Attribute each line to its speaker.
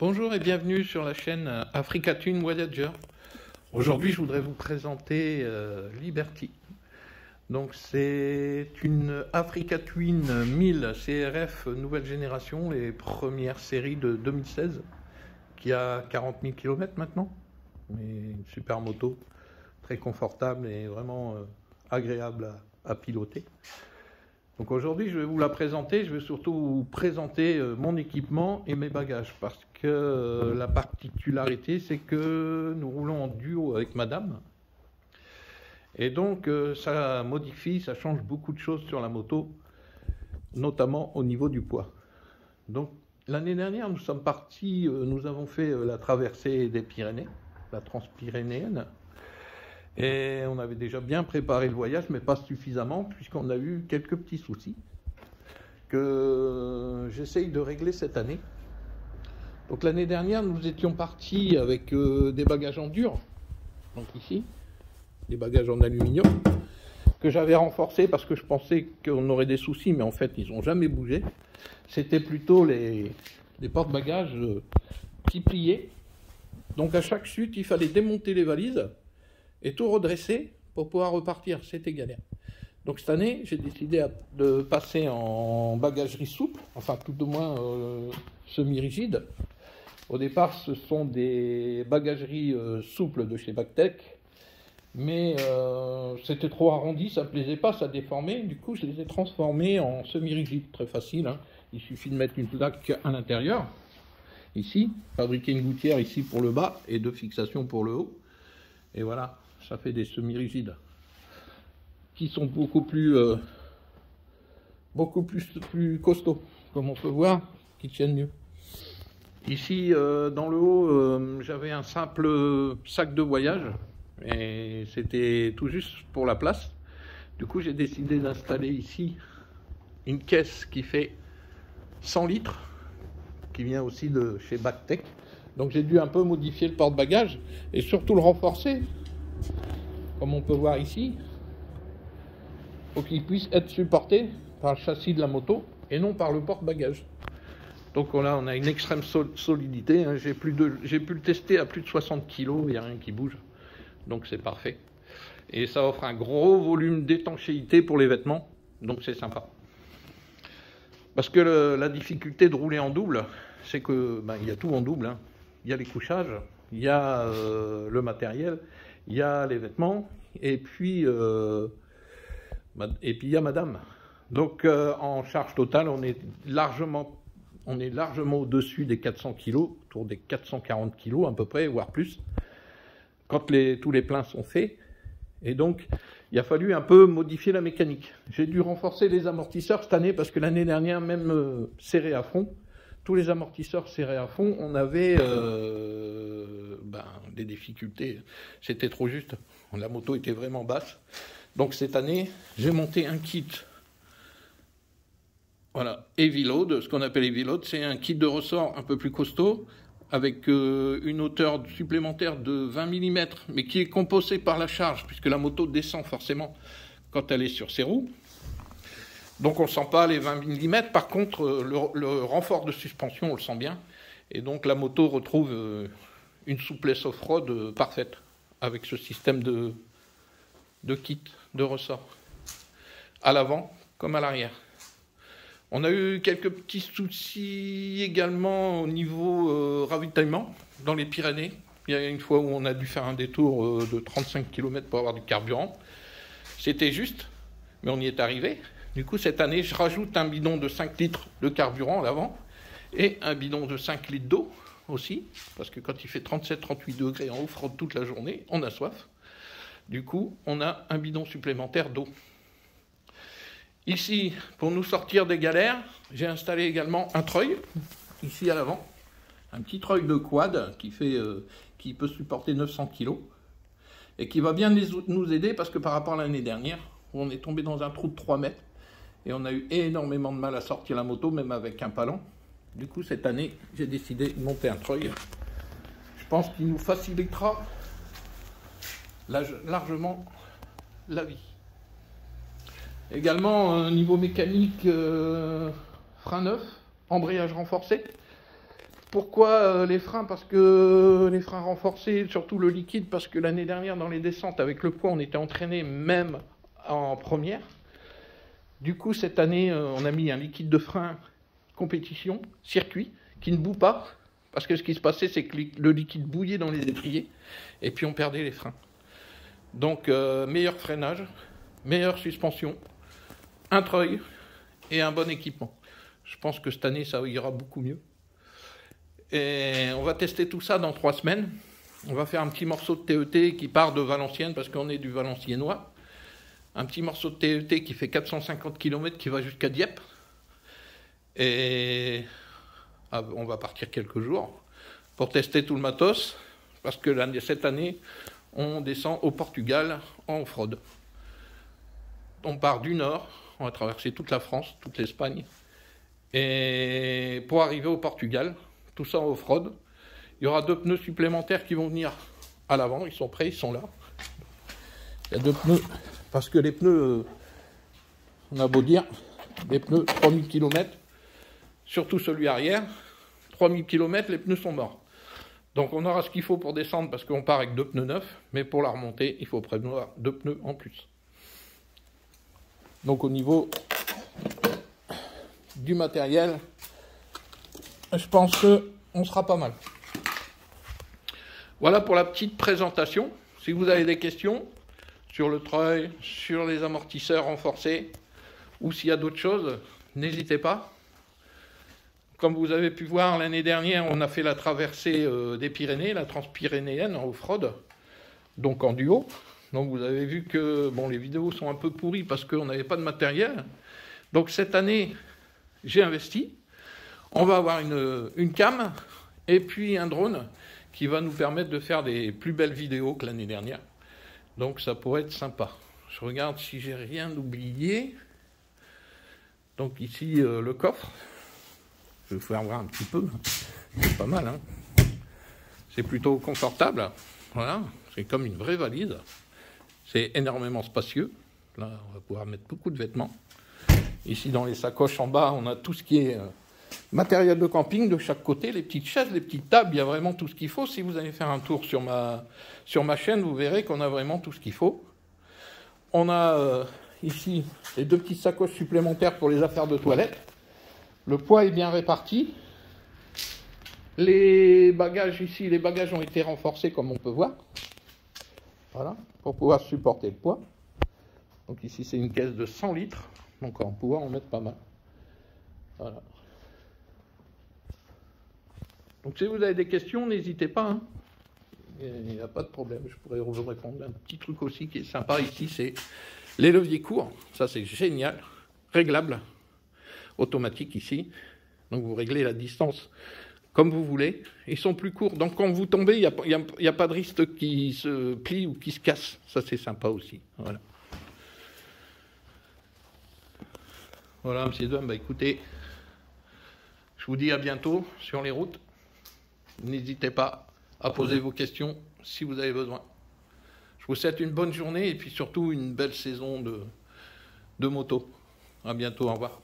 Speaker 1: Bonjour et bienvenue sur la chaîne Africa Twin Voyager. Aujourd'hui, je voudrais vous présenter Liberty. Donc, c'est une Africa Twin 1000 CRF nouvelle génération, les premières séries de 2016, qui a 40 000 km maintenant. Mais une super moto, très confortable et vraiment agréable à piloter. Donc aujourd'hui, je vais vous la présenter. Je vais surtout vous présenter mon équipement et mes bagages, parce que la particularité, c'est que nous roulons en duo avec madame. Et donc, ça modifie, ça change beaucoup de choses sur la moto, notamment au niveau du poids. Donc, l'année dernière, nous sommes partis, nous avons fait la traversée des Pyrénées, la transpyrénéenne. Et on avait déjà bien préparé le voyage, mais pas suffisamment, puisqu'on a eu quelques petits soucis que j'essaye de régler cette année. Donc l'année dernière, nous étions partis avec des bagages en dur, donc ici, des bagages en aluminium, que j'avais renforcés parce que je pensais qu'on aurait des soucis, mais en fait, ils n'ont jamais bougé. C'était plutôt les porte-bagages qui pliaient. Donc à chaque chute, il fallait démonter les valises et tout redresser pour pouvoir repartir. C'était galère. Donc cette année, j'ai décidé de passer en bagagerie souple, enfin tout au moins semi-rigide. Au départ, ce sont des bagageries souples de chez Bactec, mais c'était trop arrondi, ça ne me plaisait pas, ça déformait. Du coup, je les ai transformés en semi-rigide, très facile, hein. Il suffit de mettre une plaque à l'intérieur, ici, fabriquer une gouttière ici pour le bas et deux fixations pour le haut. Et voilà, ça fait des semi-rigides qui sont beaucoup plus costauds, comme on peut voir, qui tiennent mieux. Ici, dans le haut, j'avais un simple sac de voyage et c'était tout juste pour la place. Du coup, j'ai décidé d'installer ici une caisse qui fait 100 litres, qui vient aussi de chez Bactec. Donc j'ai dû un peu modifier le porte-bagages et surtout le renforcer, comme on peut voir ici, pour qu'il puisse être supporté par le châssis de la moto et non par le porte-bagages. Donc là, on a une extrême solidité, hein. J'ai pu le tester à plus de 60 kg, il n'y a rien qui bouge, donc c'est parfait. Et ça offre un gros volume d'étanchéité pour les vêtements, donc c'est sympa. Parce que la difficulté de rouler en double, c'est que il y a tout en double, hein. Il y a les couchages, il y a le matériel, il y a les vêtements, et puis il y a madame. Donc en charge totale, on est largement au-dessus des 400 kg, autour des 440 kg à peu près, voire plus, quand tous les pleins sont faits. Et donc, il a fallu un peu modifier la mécanique. J'ai dû renforcer les amortisseurs cette année, parce que l'année dernière, même serré à fond, tous les amortisseurs serrés à fond, on avait des difficultés. C'était trop juste. La moto était vraiment basse. Donc cette année, j'ai monté un kit. Voilà, Heavy Load, ce qu'on appelle Heavy Load, c'est un kit de ressort un peu plus costaud, avec une hauteur supplémentaire de 20 mm, mais qui est compensée par la charge, puisque la moto descend forcément quand elle est sur ses roues. Donc on ne sent pas les 20 mm, par contre le renfort de suspension, on le sent bien, et donc la moto retrouve une souplesse off-road parfaite, avec ce système de kit de ressort, à l'avant comme à l'arrière. On a eu quelques petits soucis également au niveau ravitaillement dans les Pyrénées. Il y a une fois où on a dû faire un détour de 35 km pour avoir du carburant. C'était juste, mais on y est arrivé. Du coup, cette année, je rajoute un bidon de 5 litres de carburant à l'avant et un bidon de 5 litres d'eau aussi, parce que quand il fait 37-38 degrés en off-road toute la journée, on a soif. Du coup, on a un bidon supplémentaire d'eau. Ici, pour nous sortir des galères, j'ai installé également un treuil, ici à l'avant. Un petit treuil de quad qui peut supporter 900 kg et qui va bien nous aider, parce que par rapport à l'année dernière, où on est tombé dans un trou de 3 mètres et on a eu énormément de mal à sortir la moto, même avec un palon. Du coup, cette année, j'ai décidé de monter un treuil. Je pense qu'il nous facilitera largement la vie. Également, niveau mécanique, frein neuf, embrayage renforcé, Pourquoi les freins? Parce que les freins renforcés, surtout le liquide, parce que l'année dernière, dans les descentes, avec le poids, on était entraîné même en première. Du coup, cette année, on a mis un liquide de frein compétition, circuit, qui ne bout pas. Parce que ce qui se passait, c'est que le liquide bouillait dans les étriers, et puis on perdait les freins. Donc, meilleur freinage, meilleure suspension, un treuil et un bon équipement. Je pense que cette année, ça ira beaucoup mieux. Et on va tester tout ça dans 3 semaines. On va faire un petit morceau de TET qui part de Valenciennes, parce qu'on est du Valenciennois. Un petit morceau de TET qui fait 450 km, qui va jusqu'à Dieppe. Et on va partir quelques jours pour tester tout le matos, parce que cette année, on descend au Portugal en off-road. On part du nord, on va traverser toute la France, toute l'Espagne. Et pour arriver au Portugal, tout ça en off-road, il y aura 2 pneus supplémentaires qui vont venir à l'avant, ils sont prêts, ils sont là. Il y a 2 pneus, parce que les pneus, on a beau dire, les pneus 3000 km, surtout celui arrière, 3000 km, les pneus sont morts. Donc on aura ce qu'il faut pour descendre, parce qu'on part avec 2 pneus neufs, mais pour la remontée, il faut prévoir 2 pneus en plus. Donc au niveau du matériel, je pense qu'on sera pas mal. Voilà pour la petite présentation. Si vous avez des questions sur le treuil, sur les amortisseurs renforcés, ou s'il y a d'autres choses, n'hésitez pas. Comme vous avez pu voir, l'année dernière, on a fait la traversée des Pyrénées, la transpyrénéenne en off-road, donc en duo. Donc vous avez vu que bon, les vidéos sont un peu pourries parce qu'on n'avait pas de matériel. Donc cette année, j'ai investi. On va avoir une cam et puis un drone qui va nous permettre de faire des plus belles vidéos que l'année dernière. Donc ça pourrait être sympa. Je regarde si j'ai rien oublié. Donc ici, le coffre. Je vais vous faire voir un petit peu. C'est pas mal, hein. C'est plutôt confortable. Voilà, c'est comme une vraie valise. C'est énormément spacieux. Là, on va pouvoir mettre beaucoup de vêtements. Ici, dans les sacoches en bas, on a tout ce qui est matériel de camping de chaque côté, les petites chaises, les petites tables, il y a vraiment tout ce qu'il faut. Si vous allez faire un tour sur ma chaîne, vous verrez qu'on a vraiment tout ce qu'il faut. On a ici les 2 petites sacoches supplémentaires pour les affaires de toilette. Le poids est bien réparti. Les bagages ici, les bagages ont été renforcés comme on peut voir. Voilà, pour pouvoir supporter le poids. Donc ici c'est une caisse de 100 litres, donc on va pouvoir en mettre pas mal. Voilà. Donc si vous avez des questions, n'hésitez pas, hein. Il n'y a pas de problème, je pourrais vous répondre. Un petit truc aussi qui est sympa ici, c'est les leviers courts. Ça c'est génial, réglable, automatique ici. Donc vous réglez la distance comme vous voulez. Ils sont plus courts, donc quand vous tombez, il n'y a pas de risque qui se plie ou qui se casse. Ça c'est sympa aussi. Voilà. Voilà, monsieur Dom, bah écoutez, je vous dis à bientôt sur les routes. N'hésitez pas à poser vos questions si vous avez besoin. Je vous souhaite une bonne journée et puis surtout une belle saison de moto. À bientôt, au revoir.